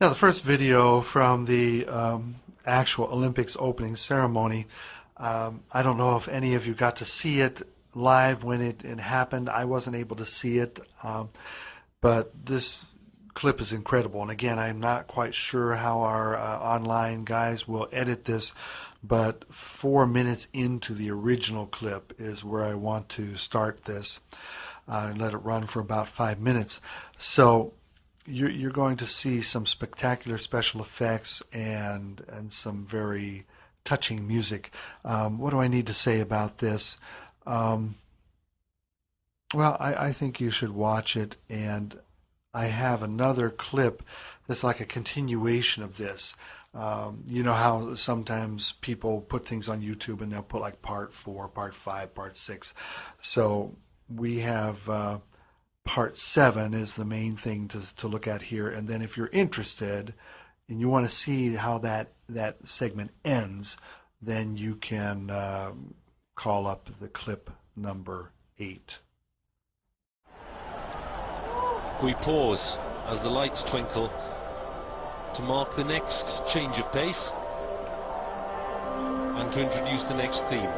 Now, the first video from the actual Olympics opening ceremony, I don't know if any of you got to see it live when it happened. I wasn't able to see it, but this clip is incredible. And again, I'm not quite sure how our online guys will edit this, but 4 minutes into the original clip is where I want to start this and let it run for about 5 minutes. So you're going to see some spectacular special effects and some very touching music. What do I need to say about this? Well, I think you should watch it, and I have another clip that's like a continuation of this. You know how sometimes people put things on YouTube and they'll put like part 4, part 5, part 6. So we have part 7 is the main thing to look at here. And then if you're interested and you want to see how that segment ends, then you can call up the clip number 8. We pause as the lights twinkle to mark the next change of pace and to introduce the next theme.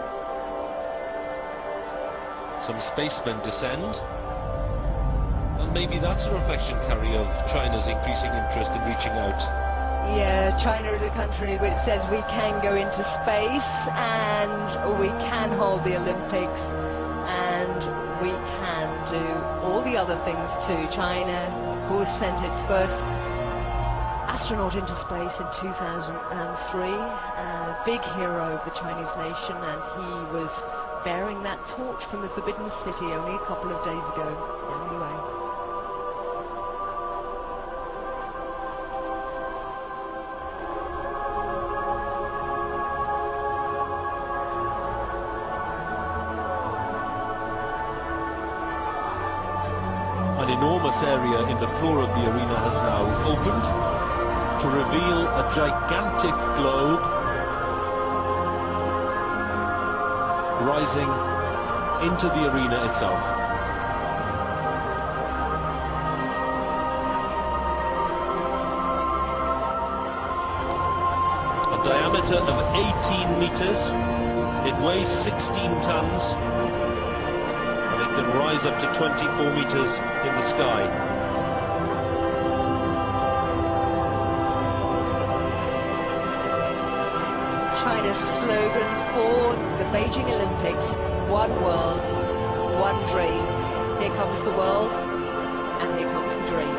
Some spacemen descend, and maybe that's a reflection, Carrie, of China's increasing interest in reaching out. Yeah, China is a country which says we can go into space and we can hold the Olympics and we can do all the other things too. China, of course, sent its first astronaut into space in 2003, a big hero of the Chinese nation, and he was bearing that torch from the Forbidden City only a couple of days ago. Anyway. An enormous area in the floor of the arena has now opened to reveal a gigantic globe rising into the arena itself. A diameter of 18 meters, it weighs 16 tons, and it can rise up to 24 meters in the sky. China's slogan for the Beijing Olympics, one world, one dream. Here comes the world, and here comes the dream.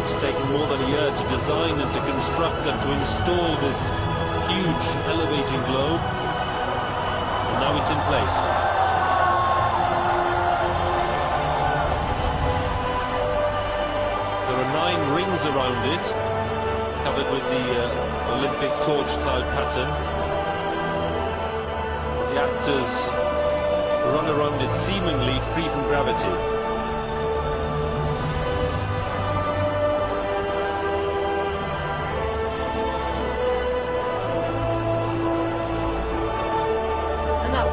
It's taken more than a year to design and to construct and to install this huge elevating globe. And now it's in place. There are 9 rings around it, covered with the Olympic torch cloud pattern. The actors run around it seemingly free from gravity.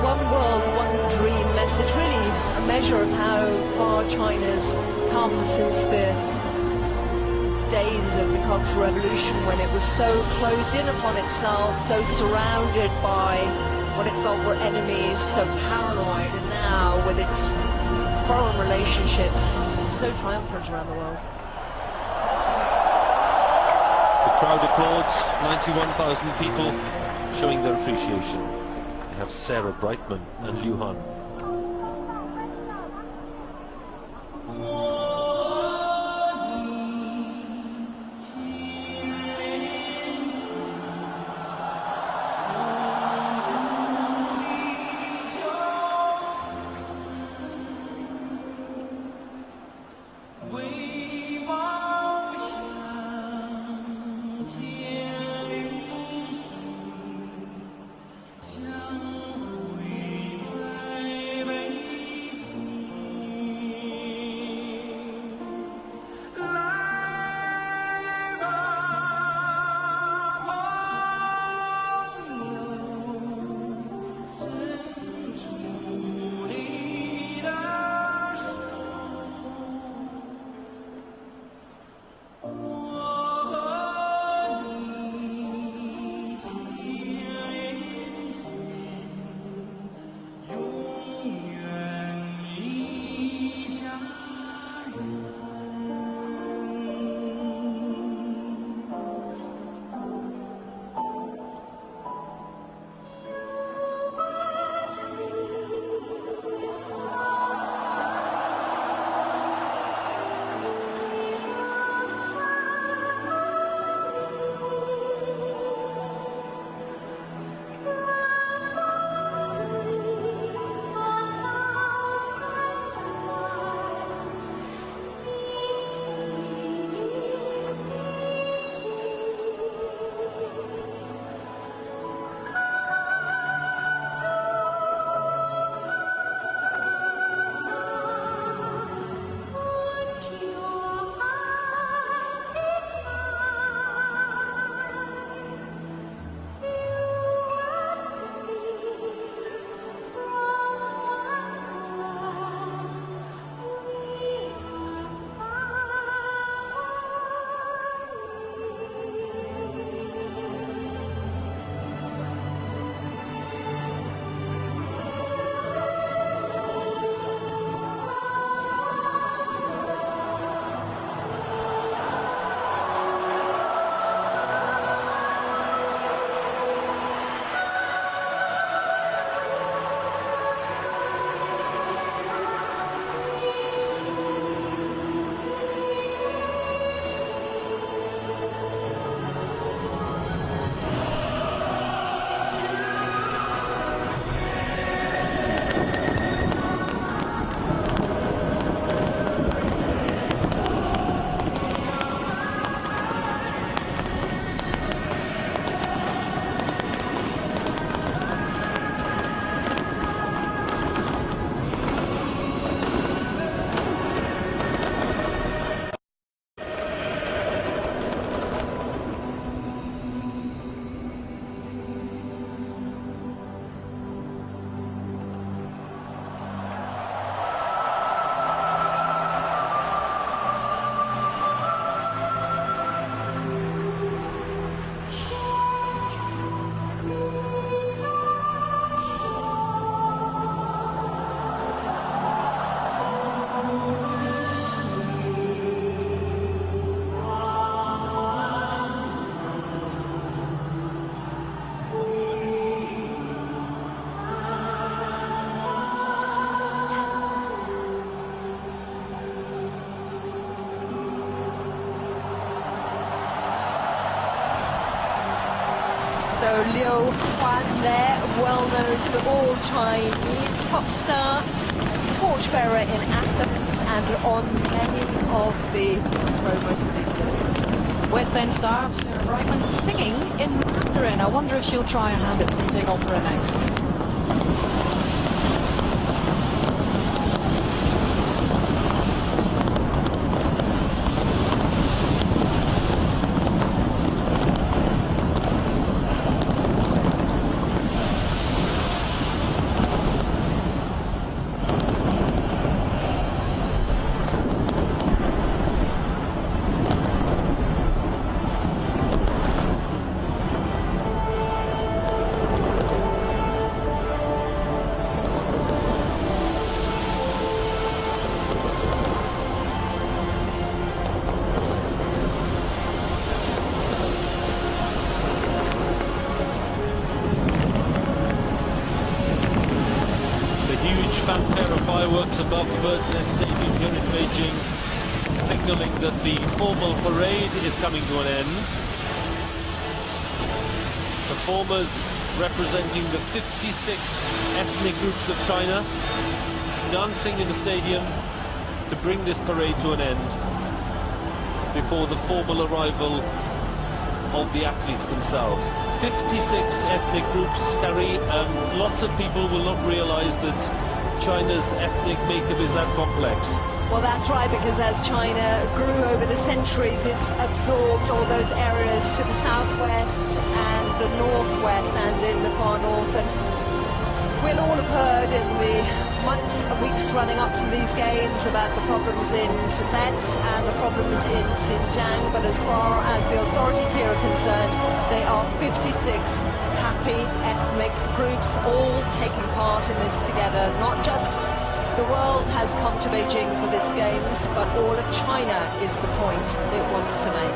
One world, one dream message, really a measure of how far China's come since the days of the Cultural Revolution, when it was so closed in upon itself, so surrounded by what it felt were enemies, so paranoid, and now with its foreign relationships so triumphant around the world. The crowd applauds, 91,000 people showing their appreciation. We have Sarah Brightman and Liu Han. So Liu Huan there, well known to all Chinese, pop star, torchbearer in Athens and on many of the promos for these films. West End star Sarah Brightman singing in Mandarin. I wonder if she'll try her hand at painting opera next. Fanfare of fireworks above the Bird's Nest Stadium here in Beijing, signaling that the formal parade is coming to an end. Performers representing the 56 ethnic groups of China dancing in the stadium to bring this parade to an end before the formal arrival of the athletes themselves. 56 ethnic groups, Carrie. Lots of people will not realize that China's ethnic makeup is that complex. Well, that's right, because as China grew over the centuries, it's absorbed all those areas to the southwest and the northwest and in the far north. And we'll all have heard in the months and weeks running up to these games about the problems in Tibet and the problems in Xinjiang, but as far as the authorities here are concerned, they are 56 happy ethnic groups all taking part in this together. Not just the world has come to Beijing for this games, but all of China is the point it wants to make.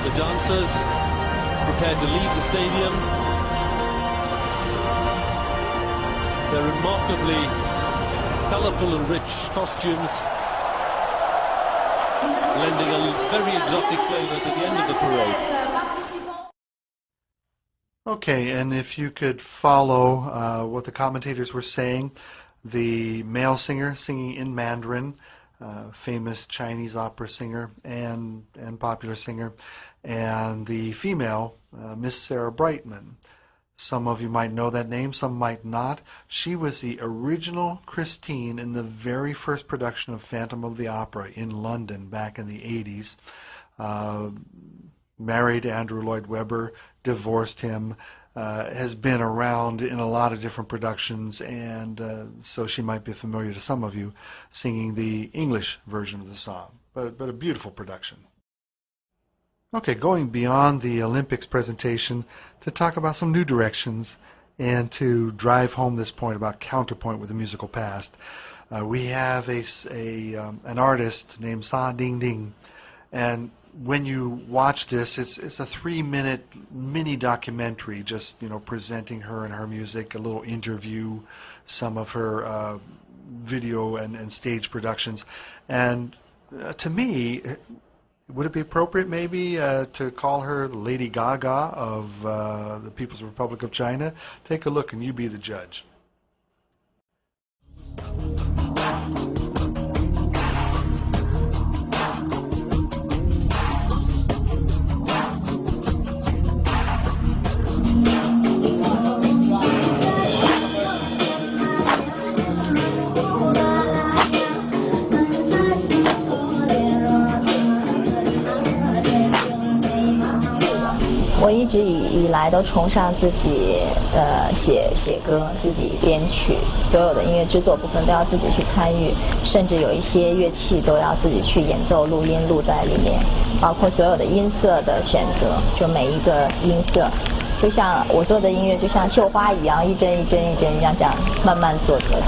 The dancers prepare to leave the stadium. Their remarkably colourful and rich costumes lending a very exotic flavour to the end of the parade. Okay, and if you could follow what the commentators were saying, the male singer singing in Mandarin, famous Chinese opera singer and popular singer, and the female, Miss Sarah Brightman. Some of you might know that name, some might not. She was the original Christine in the very first production of Phantom of the Opera in London back in the 80s. Married Andrew Lloyd Webber, divorced him, has been around in a lot of different productions, and so she might be familiar to some of you singing the English version of the song, but a beautiful production. Okay, going beyond the Olympics presentation to talk about some new directions and to drive home this point about counterpoint with the musical past. We have an artist named Sa Ding Ding, and when you watch this, it's a 3-minute mini documentary, just presenting her and her music, a little interview, some of her video and stage productions, and to me, would it be appropriate maybe to call her Lady Gaga of the People's Republic of China? Take a look and you be the judge. 我一直以来都崇尚自己写歌，自己编曲，所有的音乐制作部分都要自己去参与，甚至有一些乐器都要自己去演奏、录音录在里面，包括所有的音色的选择，就每一个音色，就像我做的音乐就像绣花一样，一针一针一针一样这样慢慢做出来。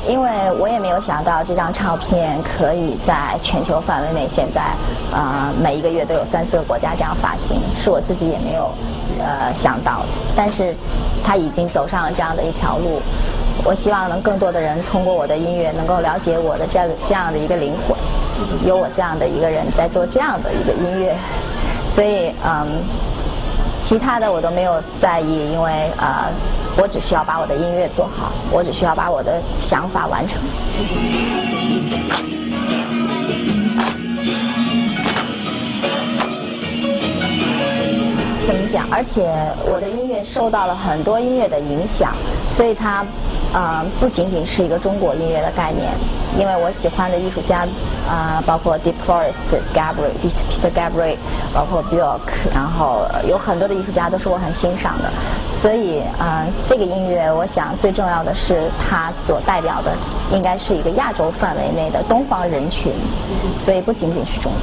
因为我也没有想到这张唱片可以在全球范围内，现在每一个月都有3-4个国家这样发行，是我自己也没有想到的。但是他已经走上了这样的一条路，我希望能更多的人通过我的音乐能够了解我的这样的一个灵魂，有我这样的一个人在做这样的一个音乐，所以其他的我都没有在意，因为我只需要把我的音乐做好，我只需要把我的想法完成。怎么讲？而且我的音乐受到了很多音乐的影响，所以它不仅仅是一个中国音乐的概念。因为我喜欢的艺术家包括 Deep Forest、Peter Gabriel， 包括 Björk， 然后有很多的艺术家都是我很欣赏的。所以这个音乐，我想最重要的是它所代表的应该是一个亚洲范围内的东方人群，所以不仅仅是中国。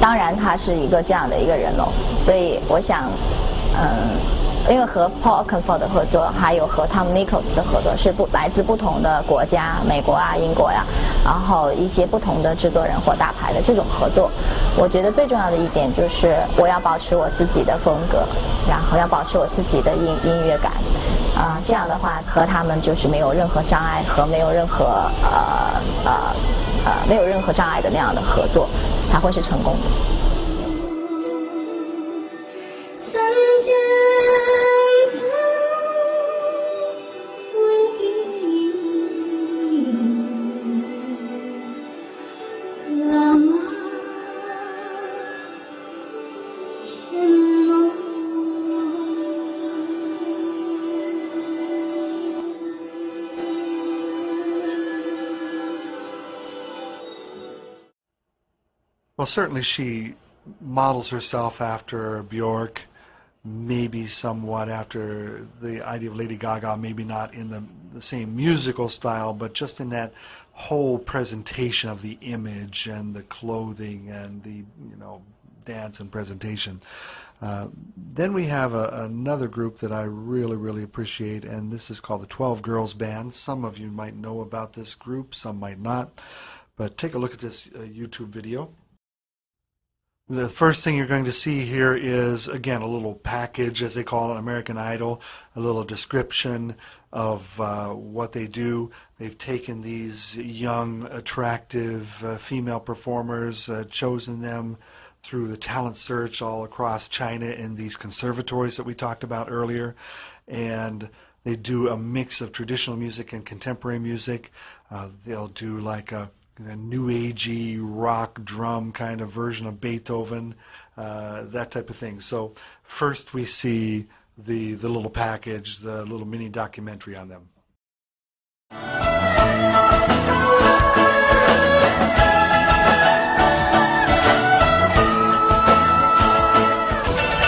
当然他是一个这样的一个人喽，所以我想因为和 Paul Oakenfold 的合作，还有和 Tom Nichols 的合作是来自不同的国家，美国啊、英国呀，然后一些不同的制作人或大牌的这种合作，我觉得最重要的一点就是我要保持我自己的风格，然后要保持我自己的音乐感，这样的话和他们就是没有任何障碍和没有任何障碍的那样的合作才会是成功的。Well, certainly she models herself after Björk, maybe somewhat after the idea of Lady Gaga, maybe not in the same musical style, but just in that whole presentation of the image and the clothing and the, dance and presentation. Then we have another group that I really, really appreciate, and this is called the 12 Girls Band. Some of you might know about this group, some might not, but take a look at this YouTube video. The first thing you're going to see here is, again, a little package, as they call it, American Idol, a little description of what they do. They've taken these young, attractive female performers, chosen them through the talent search all across China in these conservatories that we talked about earlier, and they do a mix of traditional music and contemporary music. They'll do like a new agey rock drum kind of version of Beethoven, that type of thing. So first we see the little package, the little mini documentary on them.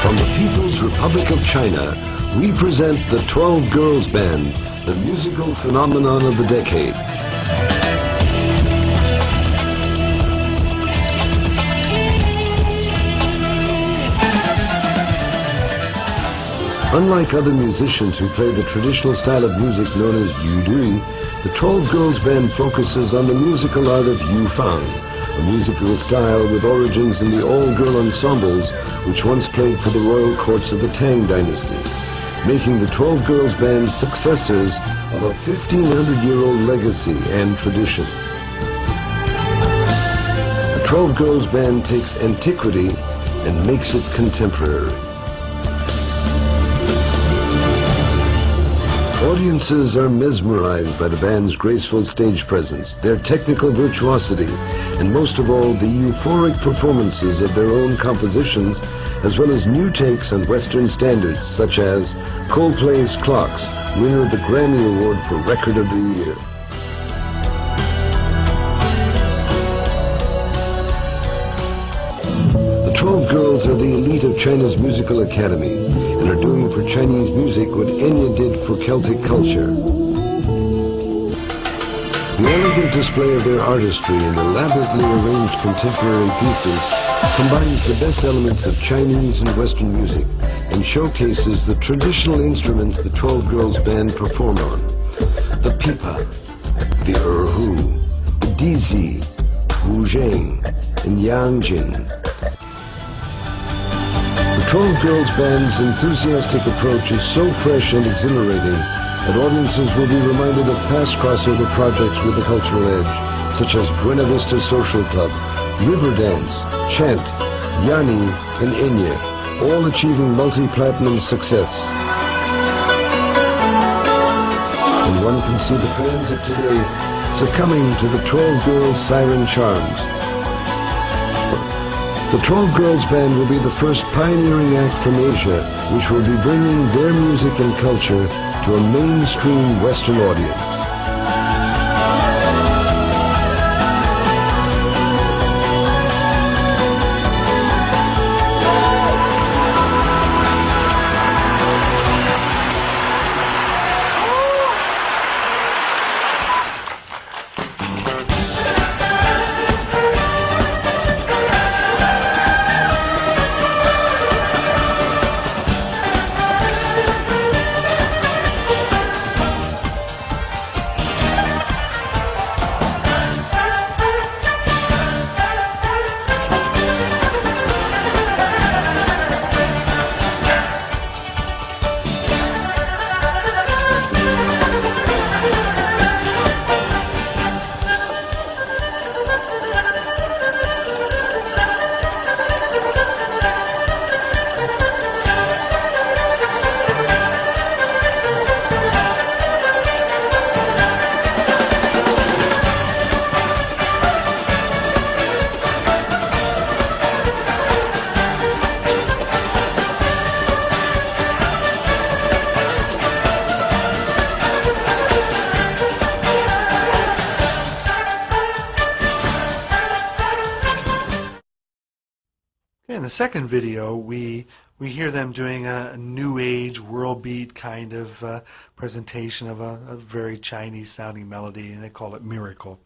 From the People's Republic of China, we present the 12 Girls Band, the musical phenomenon of the decade. Unlike other musicians who play the traditional style of music known as yudui, the 12 Girls Band focuses on the musical art of yufang, a musical style with origins in the all-girl ensembles which once played for the royal courts of the Tang dynasty, making the 12 Girls Band successors of a 1,500-year-old legacy and tradition. The 12 Girls Band takes antiquity and makes it contemporary. Audiences are mesmerized by the band's graceful stage presence, their technical virtuosity, and most of all, the euphoric performances of their own compositions, as well as new takes on Western standards, such as Coldplay's Clocks, winner of the Grammy Award for Record of the Year. The 12 Girls are the elite of China's musical academies and are doing for Chinese music what Enya did for Celtic culture. The elegant display of their artistry and elaborately arranged contemporary pieces combines the best elements of Chinese and Western music and showcases the traditional instruments the 12 Girls Band perform on. The pipa, the erhu, the dizi, wuzheng, and yangjin. The 12 Girls Band's enthusiastic approach is so fresh and exhilarating that audiences will be reminded of past crossover projects with the cultural edge, such as Buena Vista Social Club, Riverdance, Chant, Yani, and Enya, all achieving multi-platinum success. And one can see the fans of today succumbing to the 12 Girls siren charms. The 12 Girls Band will be the first pioneering act from Asia, which will be bringing their music and culture to a mainstream Western audience. In the second video, we hear them doing a new age world beat kind of presentation of a very Chinese sounding melody, and they call it Miracle.